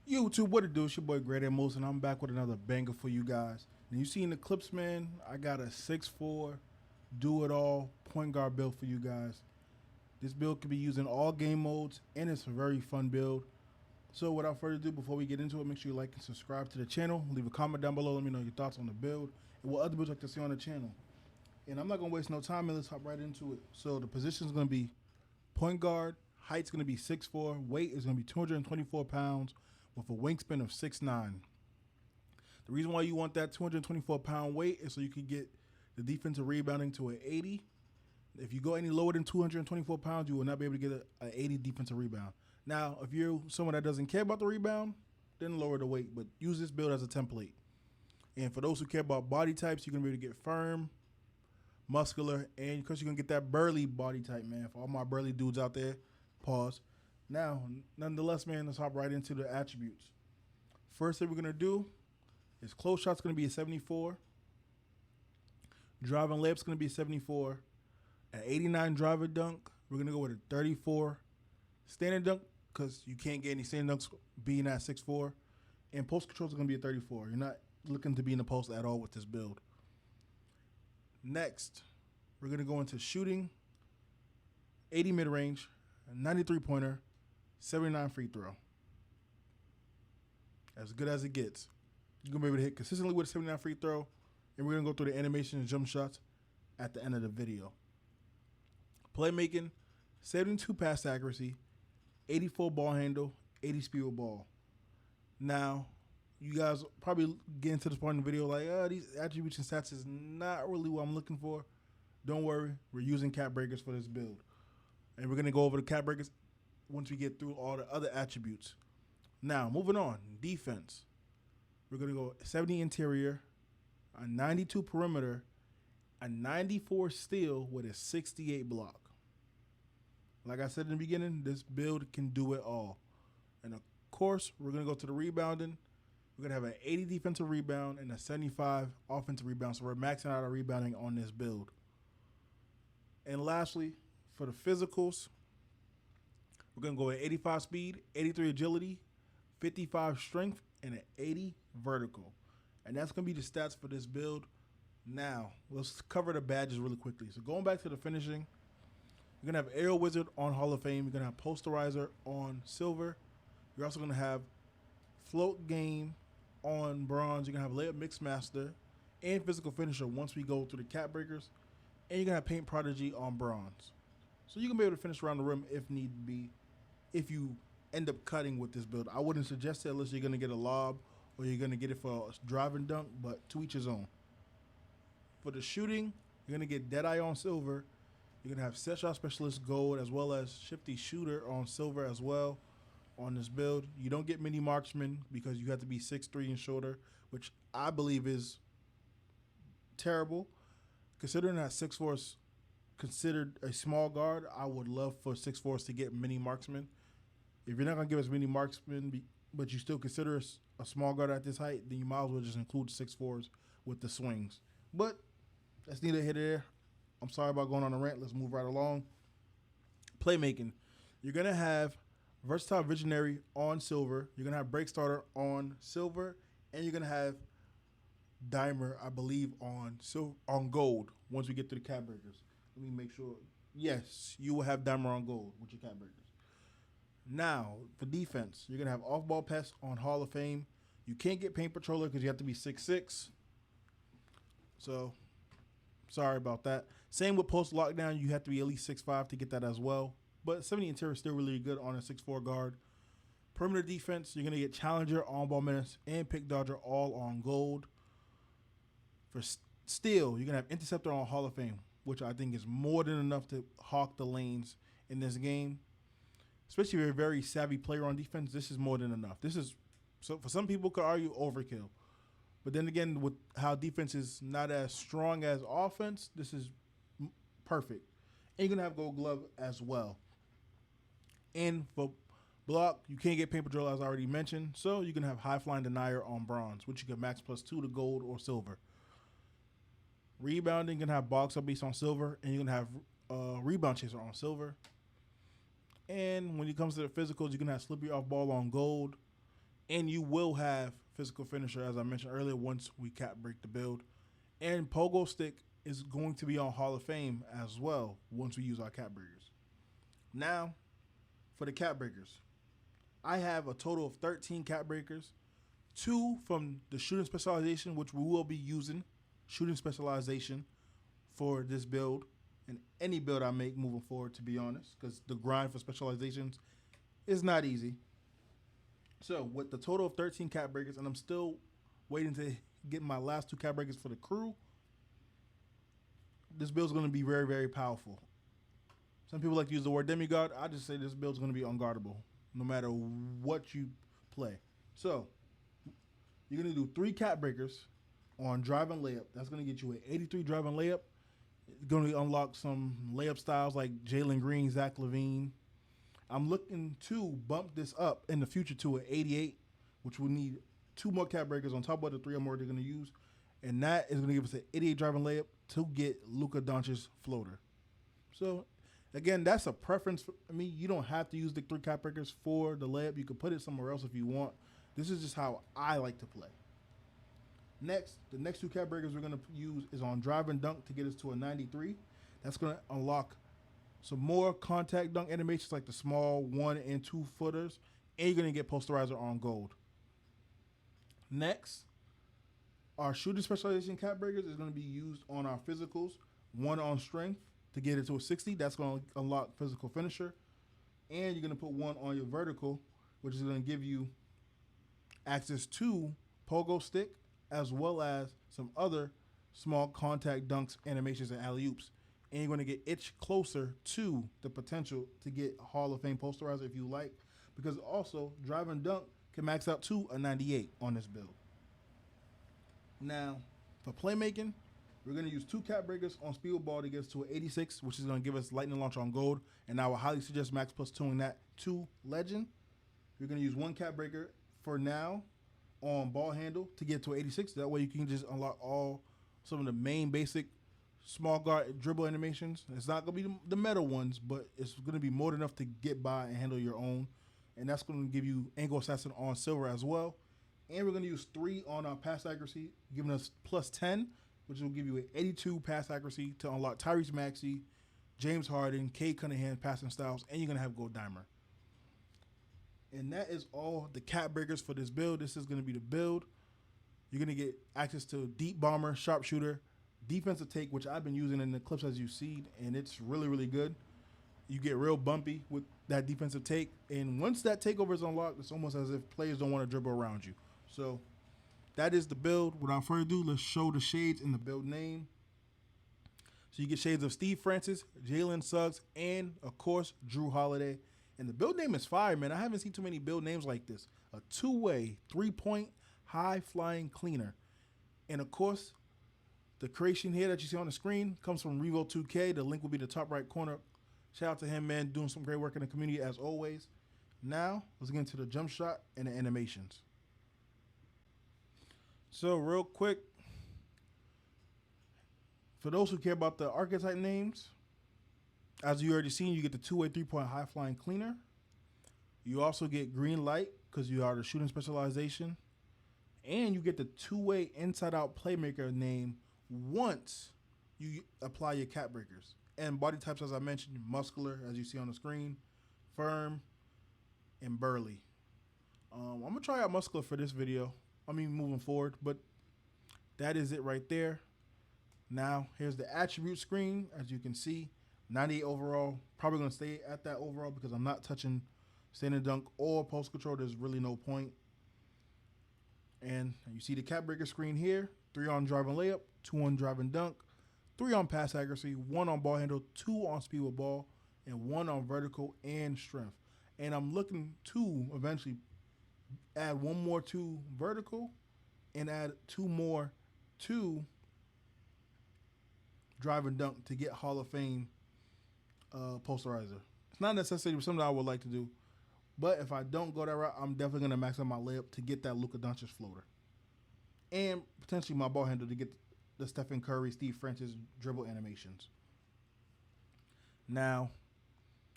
YouTube, what it do? It's your boy Great Most, and I'm back with another banger for you guys. And you seen the clips, man. I got a 6'4", do-it-all point guard build for you guys. This build can be used in all game modes, and it's a very fun build. So without further ado, before we get into it, make sure you like and subscribe to the channel. Leave a comment down below. Let me know your thoughts on the build and what other builds you like to see on the channel. And I'm not going to waste no time, and let's hop right into it. So the position is going to be point guard. Height's going to be 6'4". Weight is going to be 224 pounds with a wingspan of 6'9". The reason why you want that 224-pound weight is so you can get the defensive rebounding to an 80. If you go any lower than 224 pounds, you will not be able to get an 80 defensive rebound. Now, if you're someone that doesn't care about the rebound, then lower the weight, but use this build as a template. And for those who care about body types, you're going to be able to get firm, muscular, and because you're going to get that burly body type, man. For all my burly dudes out there, pause. Now, nonetheless, man, let's hop right into the attributes. First thing we're going to do is close shot's going to be a 74. Driving layup's going to be a 74. At 89 driver dunk, we're going to go with a 34 standard dunk because you can't get any standard dunks being at 6'4". And post controls are going to be a 34. You're not looking to be in the post at all with this build. Next, we're going to go into shooting, 80 mid-range, 93 pointer, 79 free throw. As good as it gets. You're going to be able to hit consistently with a 79 free throw, and we're going to go through the animation and jump shots at the end of the video. Playmaking, 72 pass accuracy, 84 ball handle, 80 speed with ball. Now, you guys probably getting to this point in the video like, these attributes and stats is not really what I'm looking for. Don't worry, we're using cap breakers for this build. And we're going to go over the cap breakers once we get through all the other attributes. Now, moving on, defense. We're going to go 70 interior, a 92 perimeter, a 94 steal with a 68 block. Like I said in the beginning, this build can do it all. And of course, we're going to go to the rebounding. We're going to have an 80 defensive rebound and a 75 offensive rebound. So we're maxing out our rebounding on this build. And lastly, for the physicals, we're going to go at 85 speed, 83 agility, 55 strength, and an 80 vertical. And that's going to be the stats for this build. Now, let's cover the badges really quickly. So going back to the finishing, you're going to have Aerial Wizard on Hall of Fame. You're going to have Posterizer on Silver. You're also going to have Float Game on Bronze. You're going to have Layup Mix Master and Physical Finisher once we go through the Cap Breakers. And you're going to have Paint Prodigy on Bronze. So you can be able to finish around the rim if need be, if you end up cutting with this build. I wouldn't suggest it unless you're going to get a lob or you're going to get it for a driving dunk, but to each his own. For the shooting, you're going to get Deadeye on Silver. You're going to have Set Shot Specialist Gold as well as Shifty Shooter on Silver as well on this build. You don't get Mini Marksman because you have to be 6'3" and shorter, which I believe is terrible. Considering that 6'4" is considered a small guard, I would love for 6'4" to get Mini Marksman. If you're not going to give us Mini Marksman, but you still consider us a small guard at this height, then you might as well just include 6'4" with the swings. But that's neither here nor there. I'm sorry about going on a rant. Let's move right along. Playmaking. You're going to have Versatile Visionary on Silver. You're going to have Break Starter on Silver. And you're going to have Dimer, I believe, on Gold once we get to the Cap Breakers. Let me make sure. Yes, you will have Dimer on Gold with your Cap Breakers. Now, for defense, you're going to have Off-Ball Pest on Hall of Fame. You can't get Paint Patroller because you have to be 6'6". So, sorry about that. Same with Post Lockdown. You have to be at least 6'5" to get that as well. But 70 interior is still really good on a 6'4" guard. Perimeter defense, you're going to get Challenger, On-Ball Menace, and Pick Dodger all on Gold. For steal, you're going to have Interceptor on Hall of Fame, which I think is more than enough to hawk the lanes in this game. Especially if you're a very savvy player on defense, this is more than enough. This is, so for some people could argue, overkill. But then again, with how defense is not as strong as offense, this is perfect. And you're going to have Gold Glove as well. And for block, you can't get Paint Patrol as I already mentioned. So you can have High Flying Denier on Bronze, which you can max +2 to Gold or Silver. Rebounding, you can have Box Up Beast on Silver. And you can have Rebound Chaser on Silver. And when it comes to the physicals, you can have Slippery Off Ball on Gold. And you will have physical finisher, as I mentioned earlier, once we cap break the build. And pogo stick is going to be on Hall of Fame as well once we use our cap breakers. Now, for the cap breakers, I have a total of 13 cap breakers, 2 from the shooting specialization, which we will be using shooting specialization for this build and any build I make moving forward, to be honest, because the grind for specializations is not easy. So with the total of 13 cap breakers, and I'm still waiting to get my last 2 cap breakers for the crew, this build is going to be very, very powerful. Some people like to use the word demigod. I just say this build is going to be unguardable no matter what you play. So you're going to do 3 cap breakers on drive and layup. That's going to get you an 83 drive and layup. It's going to unlock some layup styles like Jalen Green, Zach LaVine. I'm looking to bump this up in the future to an 88, which will need 2 more cap breakers on top of the 3 or more they're going to use. And that is going to give us an 88 driving layup to get Luka Doncic's floater. So, again, that's a preference for me. You don't have to use the 3 cap breakers for the layup. You can put it somewhere else if you want. This is just how I like to play. Next, the next 2 cap breakers we're going to use is on drive and dunk to get us to a 93. That's going to unlock some more contact dunk animations like the small 1 and 2 footers. And you're going to get posterizer on gold. Next, our shooting specialization cap breakers is going to be used on our physicals. 1 on strength to get it to a 60. That's going to unlock physical finisher. And you're going to put 1 on your vertical, which is going to give you access to pogo stick as well as some other small contact dunks, animations, and alley-oops. And you're going to get itch closer to the potential to get Hall of Fame posterizer if you like, because also drive and dunk can max out to a 98 on this build. Now, for playmaking, we're going to use 2 cap breakers on speed ball to get us to an 86, which is going to give us lightning launch on gold. And I would highly suggest max plus 2ing that to legend. You're going to use 1 cap breaker for now on ball handle to get to 86. That way you can just unlock all some of the main basic small guard dribble animations. It's not going to be the meta ones, but it's going to be more than enough to get by and handle your own. And that's going to give you angle assassin on silver as well. And we're going to use 3 on our pass accuracy, giving us plus 10, which will give you an 82 pass accuracy to unlock Tyrese Maxey, James Harden, Cade Cunningham passing styles, and you're going to have Gold Dimer. And that is all the cap breakers for this build. This is going to be the build. You're going to get access to deep bomber, sharpshooter, defensive take, which I've been using in the clips as you see, and it's really, really good. You get real bumpy with that defensive take, and once that takeover is unlocked, it's almost as if players don't want to dribble around you. So that is the build. Without further ado, let's show the shades in the build name. So you get shades of Steve Francis, Jalen Suggs, and, of course, Drew Holiday. And the build name is fire, man. I haven't seen too many build names like this. A 2-way, 3-point, high-flying cleaner. And, of course, the creation here that you see on the screen comes from Revo2K. The link will be in the top right corner. Shout out to him, man, doing some great work in the community as always. Now, let's get into the jump shot and the animations. So, real quick, for those who care about the archetype names, as you already seen, you get the 2-way 3-point high-flying cleaner. You also get green light because you are the shooting specialization. And you get the 2-way inside-out playmaker name once you apply your cap breakers. And body types, as I mentioned, muscular, as you see on the screen, firm, and burly. I'm going to try out muscular for this video. Moving forward, but that is it right there. Now, here's the attribute screen. As you can see, 98 overall. Probably going to stay at that overall because I'm not touching standing dunk or post control. There's really no point. And you see the cap breaker screen here. 3 on drive and layup, 2 on drive and dunk, 3 on pass accuracy, 1 on ball handle, 2 on speed with ball, and 1 on vertical and strength. And I'm looking to eventually add 1 more to vertical and add 2 more to drive and dunk to get Hall of Fame posterizer. It's not necessarily something I would like to do, but if I don't go that route, I'm definitely going to max out my layup to get that Luka Doncic floater. And potentially my ball handle to get the Stephen Curry, Steve Francis dribble animations. Now,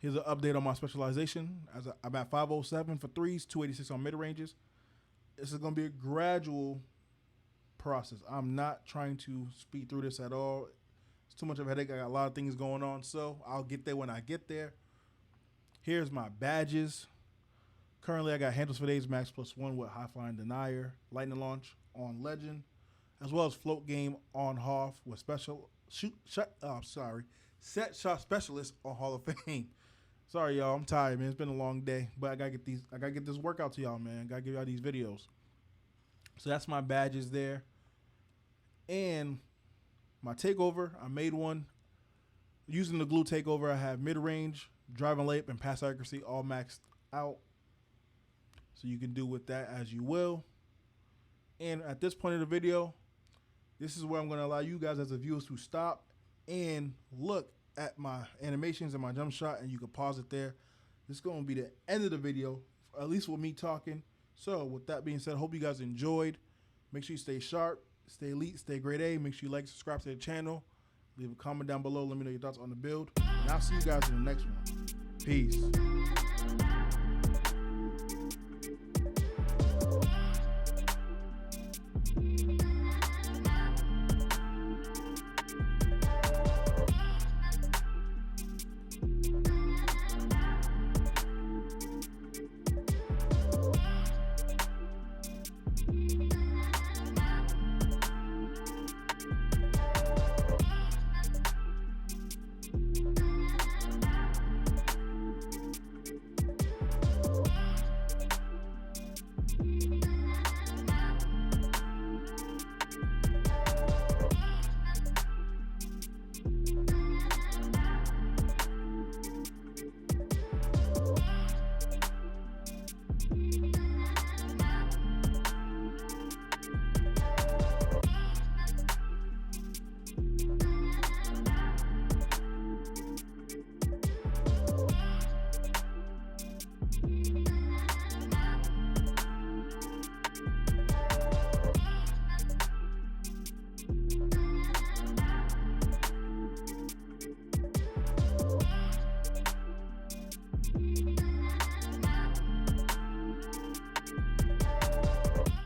here's an update on my specialization. I'm at 507 for threes, 286 on mid-ranges. this is going to be a gradual process. I'm not trying to speed through this at all. It's too much of a headache. I got a lot of things going on, so I'll get there when I get there. Here's my badges. Currently, I got Handles for Days Max +1 with High Flying Denier, Lightning Launch on Legend, as well as Float Game on Hoff with Set Shot Specialist on Hall of Fame. Sorry, y'all. I'm tired, man. It's been a long day, but I gotta get this workout to y'all, man. Gotta give y'all these videos. So that's my badges there, and my takeover. I made one using the glue takeover. I have mid range, driving layup, and pass accuracy all maxed out. So you can do with that as you will. And at this point in the video, this is where I'm going to allow you guys as the viewers to stop and look at my animations and my jump shot, and you can pause it there. This is going to be the end of the video, at least with me talking. So with that being said, hope you guys enjoyed. Make sure you stay sharp, stay elite, stay grade A. Make sure you like, subscribe to the channel. Leave a comment down below. Let me know your thoughts on the build. And I'll see you guys in the next one. Peace.